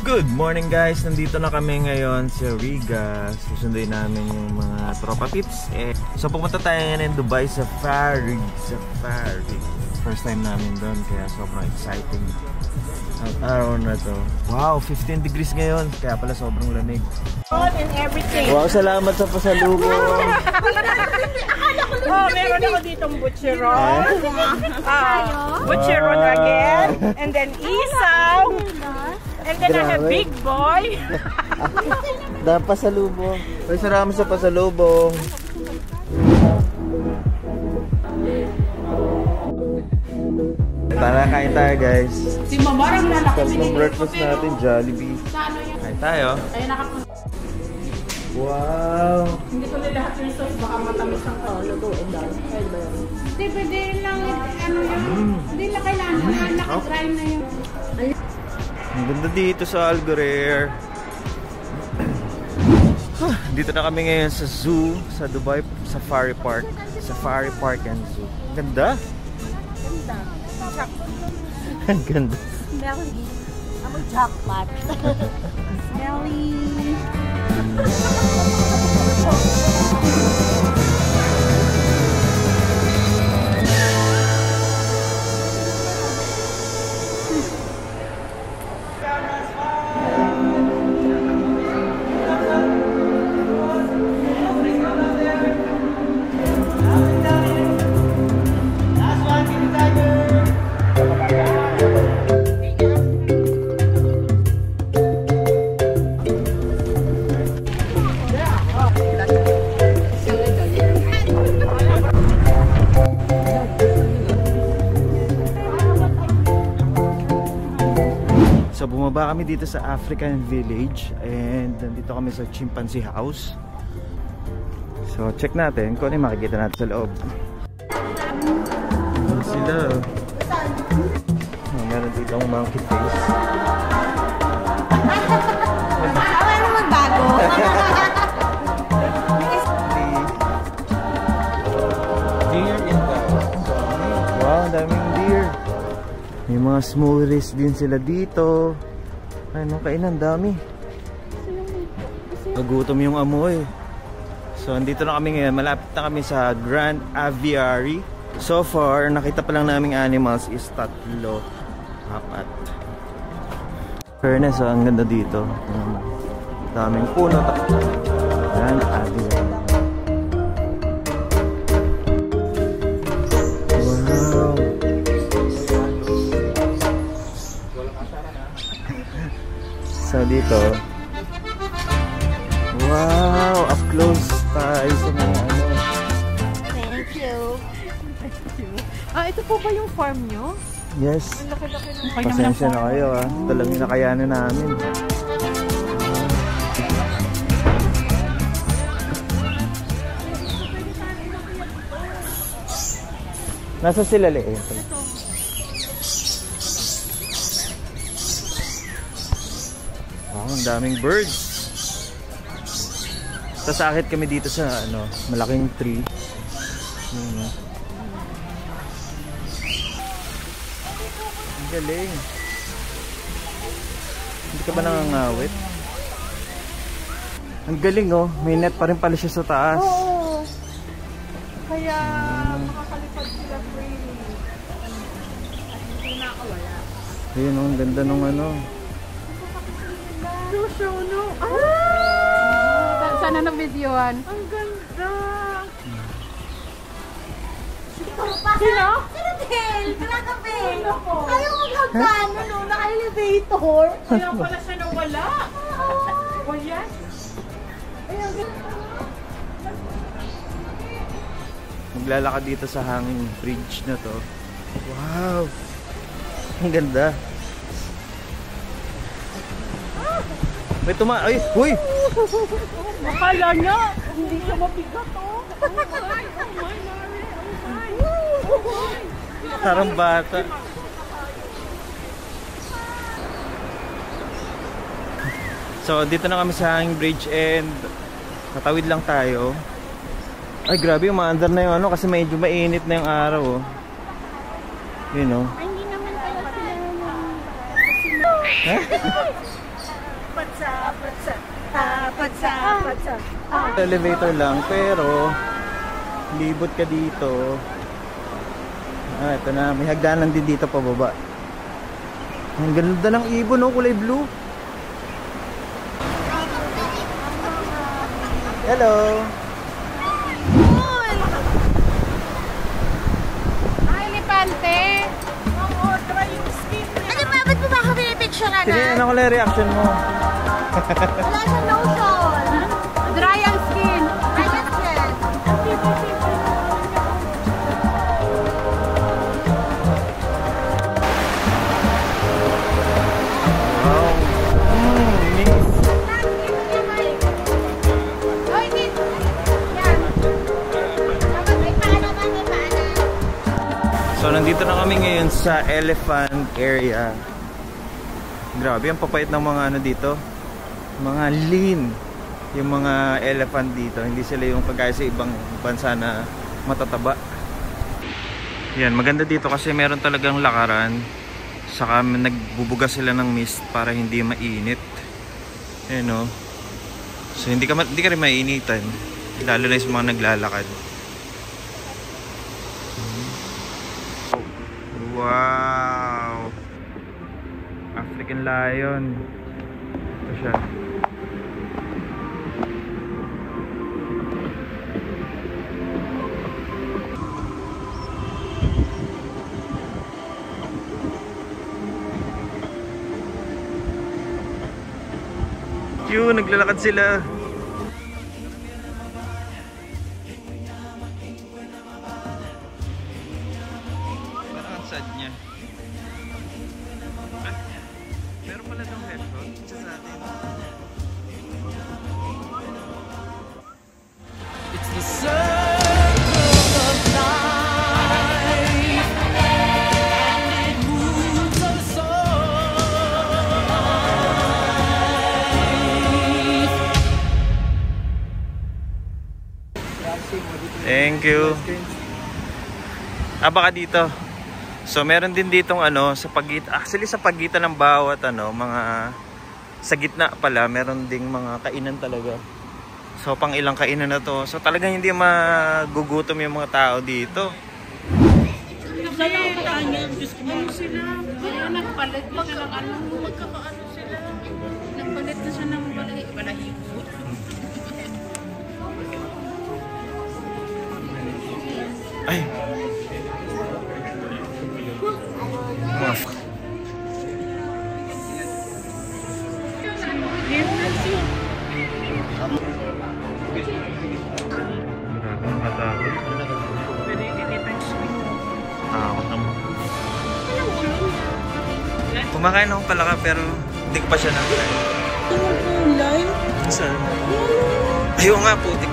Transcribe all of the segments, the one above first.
Good morning guys! Nandito na kami ngayon sa Riga. Susunduin namin yung mga tropa pips. So pumunta tayo ngayon Dubai Safari. First time namin doon kaya sobrang exciting ang araw na to. Wow, 15 degrees ngayon kaya pala sobrang lamig. And everything. Wow, salamat sa pasalubong. Oh, meron ako ditong butcheron. Butcheron again. And then isaw. And then I have big boy. Dahil pasalubong. Ay, salamat sa pasalubong. Tara, kain tayo guys. Si Mamarang lalaki. Tapos ng breakfast natin, Jollibee. Kain tayo. Ay, nakapunta. Wow! Hindi ko lahat yung sauce. Baka matamis ang lutuin daw. Kaya ba yun? Hindi, pwede lang ano yun. Hindi lang kailangan. Naka-dry na yun. Ang ganda dito sa Algorer. Dito na kami ngayon sa zoo, sa Dubai Safari Park. Safari Park and Zoo. Ganda? Ganda. Ang ganda. Smelly. I'm a jackpot. Smelly. So bumaba kami dito sa African Village and nandito kami sa Chimpanzee House. So check natin kung ano yung makikita natin sa loob. Sila. Meron dito ang monkey face. Awa naman bago. Deer in the... Wow, ang daming deer. May mga smoothies din sila dito. Ano, kainan, dami. Nagutom yung amoy. So, andito na kami ngayon. Malapit na kami sa Grand Aviary. So far, nakita pa lang naming animals is 3, 4. Fairness, ang ganda dito. Daming puno. Grand Aviary. So dito, wow, up close tayo sa mga ano. Thank you. Ito po ba yung farm nyo? Yes. Pasensya na kayo Ito lang yung nakayanan namin. Nasa sila liit. Ang daming birds. Sasakit kami dito sa ano, malaking tree. Ang galing. Hindi ka ba nangangawit? Ang galing may net pa rin pala siya sa taas. Oo. Kaya makakalipad sila freely. Hindi nakawala. Ayun ang ganda nung ano. Show no. Sana na-videoan. Ang ganda. Sino? Sino Del? Pinakape. Ayaw maghagano no. Naka-elevator. Kaya pala siya nawala. O yan. Ayun. Maglalakad dito sa hanging bridge na to. Wow. Ang ganda. May ay, huy! Akala niya, hindi siya mabigat Parang bata. So, dito na kami sa hanging bridge and tatawid lang tayo. Ay, grabe, umaandar na yung ano kasi medyo mainit na yung araw You know. Ay, hindi naman pala sila Ha? Elevator lang, pero libot ka dito. Ito na, may hagdanan din dito pababa. Ang ganda ng ibon, no? Kulay blue. Hello. Ay, elepante. Oo, try yung skin niya. Ano ba? Ba't mo ba kami picturean? Sige, ano ko lang reaction mo? Wala siyang lotion. Dry ang skin. Dry ang skin. So nandito na kami ngayon sa elephant area. Grabe, ang papait ng mga ano dito. Mga lean. Yung mga elephant dito. Hindi sila yung kagaya sa ibang bansa na matataba. Yan, maganda dito kasi meron talagang lakaran. Saka nagbubuga sila ng mist para hindi mainit. Ayan o. So hindi ka rin mainitan. Lalo na sa mga naglalakad. Wow! African lion. Ito siya. Cute! Naglalakad sila. Niya. Meron pala itong headphone sa atin. It's the circle of life and it moves us all. Thank you. Baka dito. So meron din ditong ano sa pagitan, actually sa pagitan ng bawat ano, mga sa gitna pala meron ding mga kainan talaga. So pang ilang kainan na to. So talagang hindi magugutom yung mga tao dito. Nagpalit na siya ng ano, magkakaano sila. Nagpalit na siya ng balahibo. Ay. Kumakain akong palaka pero hindi ko pa siya nakain. Saan? Ayaw nga putik.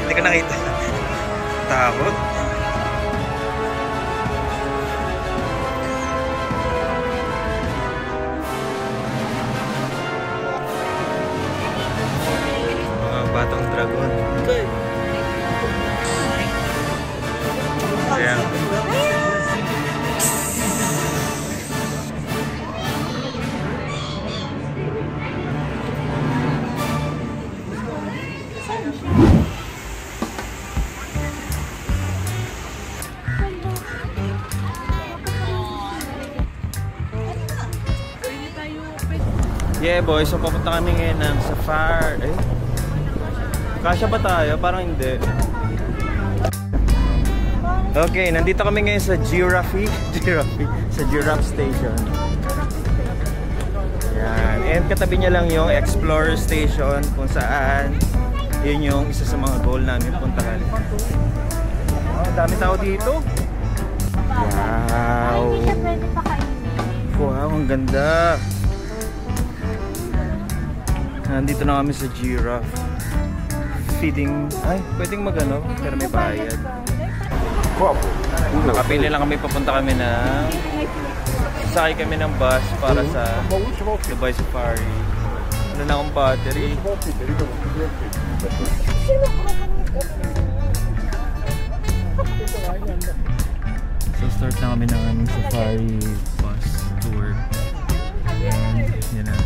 Hindi ko nakita. Takot. Batang dragon. Ayan. Yeah boys, so papunta kami ngayon ng safari. Kasya ba tayo? Parang hindi. Okay, nandito kami ngayon sa Giraffe. Sa Giraffe Station. Yan. And katabi niya lang yung Explorer Station kung saan yun yung isa sa mga goal namin puntahan. Oh, dami tao dito. Wow. Wow, ang ganda. Nandito na kami sa Giraffe. Feeding, ay, pwedeng magano, pero may bayad. Nakapili lang kami, papunta kami na sasakay kami ng bus para sa Dubai Safari. Wala na akong battery. So start na kami ng aming safari bus tour. And yun na.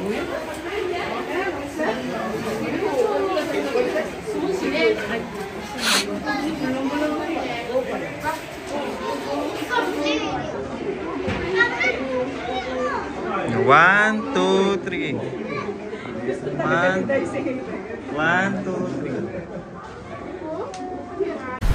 One, two, three. One, two, three.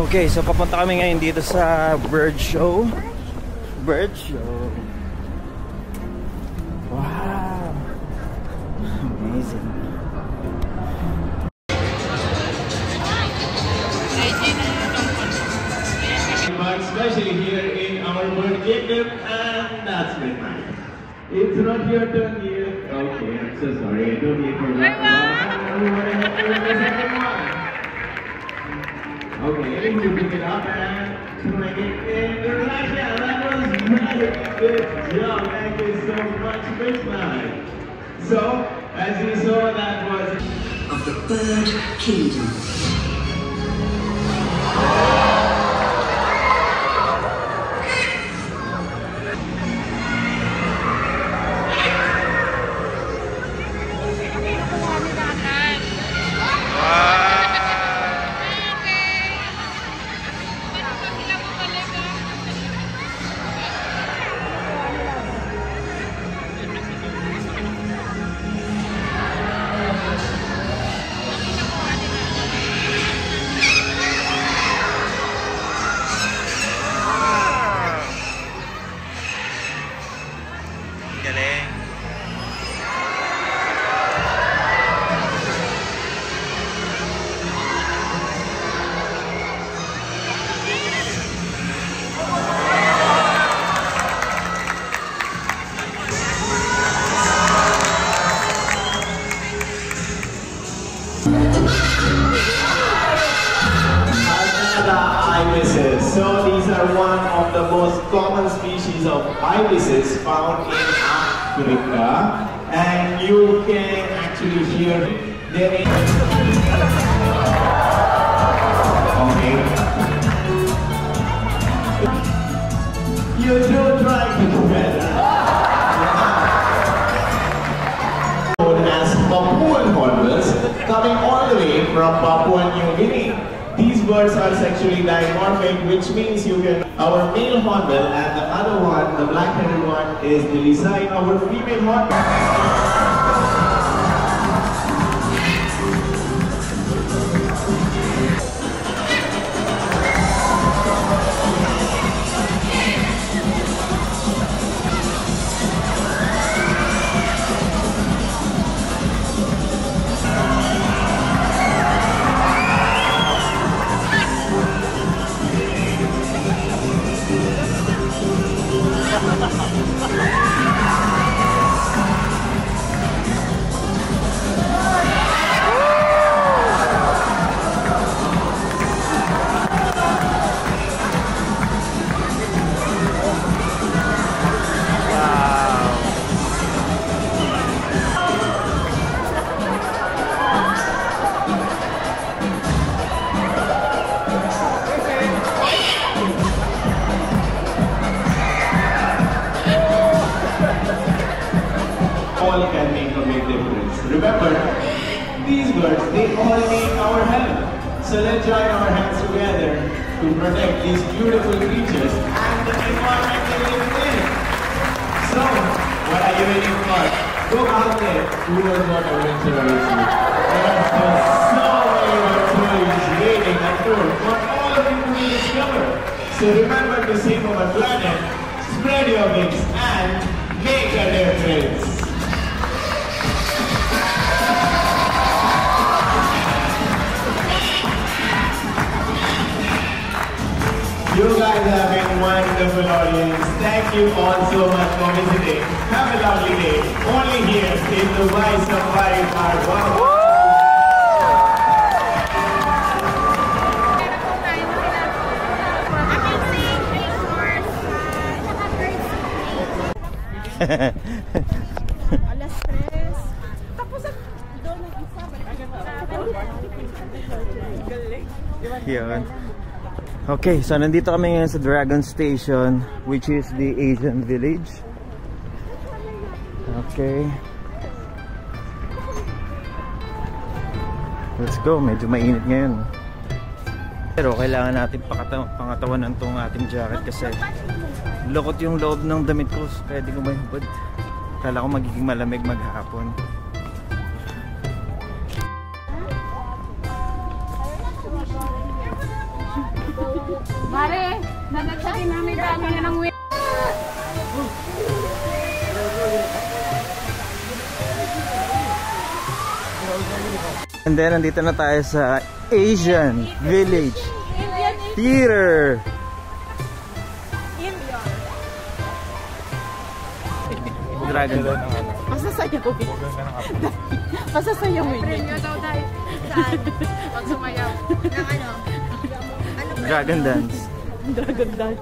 Okay, so papunta kami ngayon dito sa bird show. Bird show. Wow. Amazing. Especially here in our bird kingdom, and that's been nice. It's not your turn here. Okay, I'm so sorry. I don't need for that. Okay, you pick it up and bring it in. Russia, that was very good job. Thank you so much, Krishna. So, as you saw, that was of the bird kingdom. So these are one of the most common species of ibises found in Africa, and you can actually hear their okay. You do try to do better. Known as Papuan hornbills, coming all the way from Papua New Guinea. These birds are sexually dimorphic, which means you can our male hornbill and the other one, the black-headed one, is the design our female hornbill. Can make a big difference. Remember, these birds, they all need our help. So let's join our hands together to protect these beautiful creatures and the environment they live in. So, what are you waiting for? Go out there. Who knows what adventure awaits you? There are so many birds waiting at door for all of you to discover. So remember to save our planet, spread your wings, and make a difference. You guys have been wonderful audience. Thank you all so much for visiting. Have a lovely day. Only here in Dubai Safari Park. Wow. Alas 3. Tapos doon ng isa. Yun. Okay, so nandito kami ngayon sa Dragon Station, which is the Asian village. Okay. Let's go, medyo mainit ngayon. Pero kailangan natin pangatawanan tong ating jacket kasi lukot yung loob ng damit ko kaya di ko mahubad. Kala ko magiging malamig maghapon. Mare, nanagsakin namin ba niya ng win? And then, nandito na tayo sa Asian Village Theater. Dragon. Masasayawin. Masasayawin. Premio daw tayo. Saan? Pag sumayaw. Ng ano? Dragon dance. Dragon dance.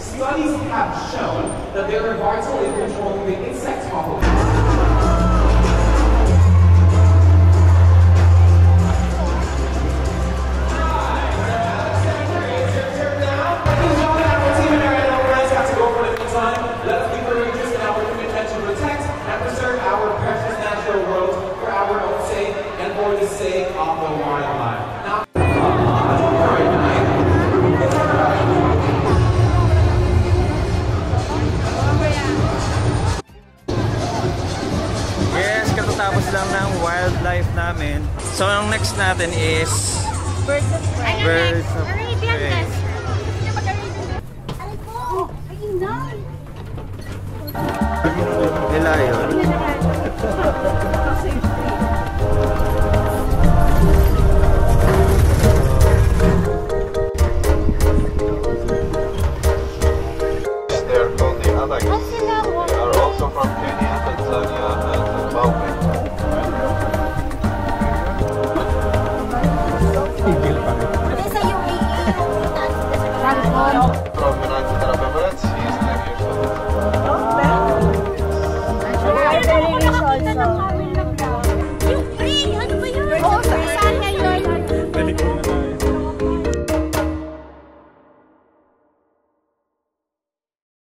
Studies have shown that they are vital in controlling the insect population. Let's be courageous in our commitment to protect and preserve our precious natural world for our own sake and for the sake of the wildlife. Now, Yes, katatapos lang ng wildlife namin. So, ang next natin is Birds of